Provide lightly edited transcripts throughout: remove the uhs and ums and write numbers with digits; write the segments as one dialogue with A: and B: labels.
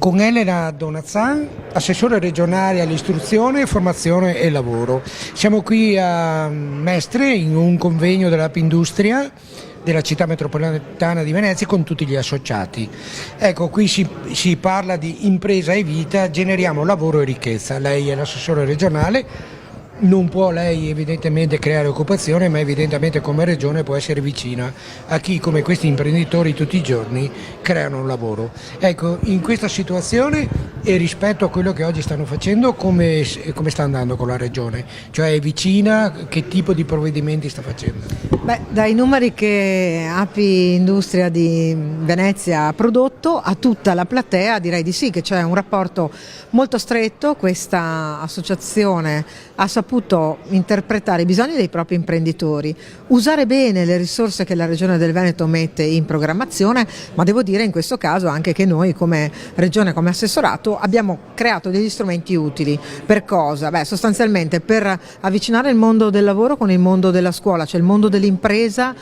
A: con Elena Donazzan, assessore regionale all'istruzione, formazione e lavoro. Siamo qui a Mestre in un convegno dell'Apindustria della città metropolitana di Venezia con tutti gli associati. Ecco, qui si parla di impresa e vita, generiamo lavoro e ricchezza. Lei è l'assessore regionale. Non può lei evidentemente creare occupazione, ma evidentemente come regione può essere vicina a chi come questi imprenditori tutti i giorni creano un lavoro. Ecco, in questa situazione e rispetto a quello che oggi stanno facendo, come sta andando con la regione? Cioè è vicina, che tipo di provvedimenti sta facendo?
B: Beh, dai numeri che API Industria di Venezia ha prodotto a tutta la platea direi di sì, che c'è un rapporto molto stretto. Questa associazione ha saputo interpretare i bisogni dei propri imprenditori, usare bene le risorse che la Regione del Veneto mette in programmazione, ma devo dire in questo caso anche che noi come Regione, come assessorato, abbiamo creato degli strumenti utili. Per cosa? Beh, sostanzialmente per avvicinare il mondo del lavoro con il mondo della scuola, cioè il mondo dell'impresa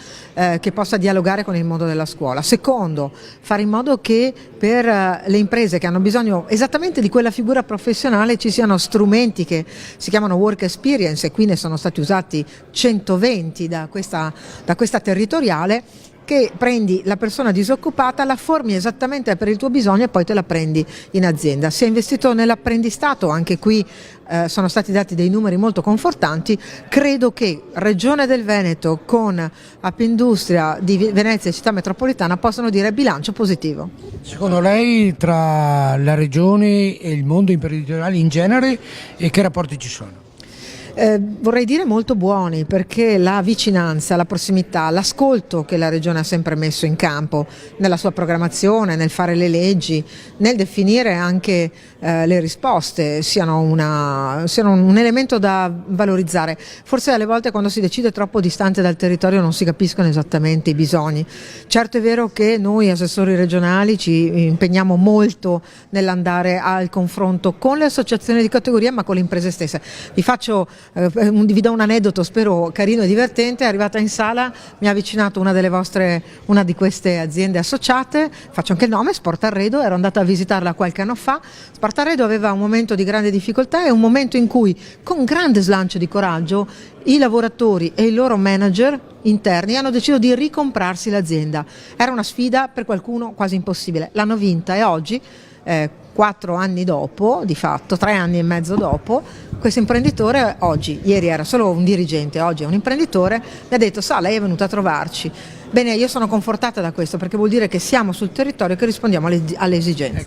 B: che possa dialogare con il mondo della scuola. Secondo, fare in modo che per le imprese che hanno bisogno esattamente di quella figura professionale ci siano strumenti che si chiamano work experience, e qui ne sono stati usati 120 da questa territoriale, che prendi la persona disoccupata, la formi esattamente per il tuo bisogno e poi te la prendi in azienda. Si è investito nell'apprendistato, anche qui sono stati dati dei numeri molto confortanti. Credo che Regione del Veneto con Apindustria di Venezia e Città Metropolitana possano dire bilancio positivo.
A: Secondo lei tra la regione e il mondo imprenditoriale in genere che rapporti ci sono?
B: Vorrei dire molto buoni, perché la vicinanza, la prossimità, l'ascolto che la Regione ha sempre messo in campo nella sua programmazione, nel fare le leggi, nel definire anche le risposte siano un elemento da valorizzare. Forse alle volte quando si decide troppo distante dal territorio non si capiscono esattamente i bisogni. Certo è vero che noi assessori regionali ci impegniamo molto nell'andare al confronto con le associazioni di categoria, ma con le imprese stesse. Vi do un aneddoto, spero carino e divertente. È arrivata in sala, mi ha avvicinato una di queste aziende associate, faccio anche il nome, Sportarredo. Ero andata a visitarla qualche anno fa. Sportarredo aveva un momento di grande difficoltà e un momento in cui, con grande slancio di coraggio, i lavoratori e i loro manager interni hanno deciso di ricomprarsi l'azienda. Era una sfida per qualcuno quasi impossibile, l'hanno vinta e oggi 4 anni dopo, di fatto 3 anni e mezzo dopo, questo imprenditore ieri era solo un dirigente, oggi è un imprenditore, mi ha detto: sa, lei è venuta a trovarci. Bene, io sono confortata da questo, perché vuol dire che siamo sul territorio e che rispondiamo alle esigenze.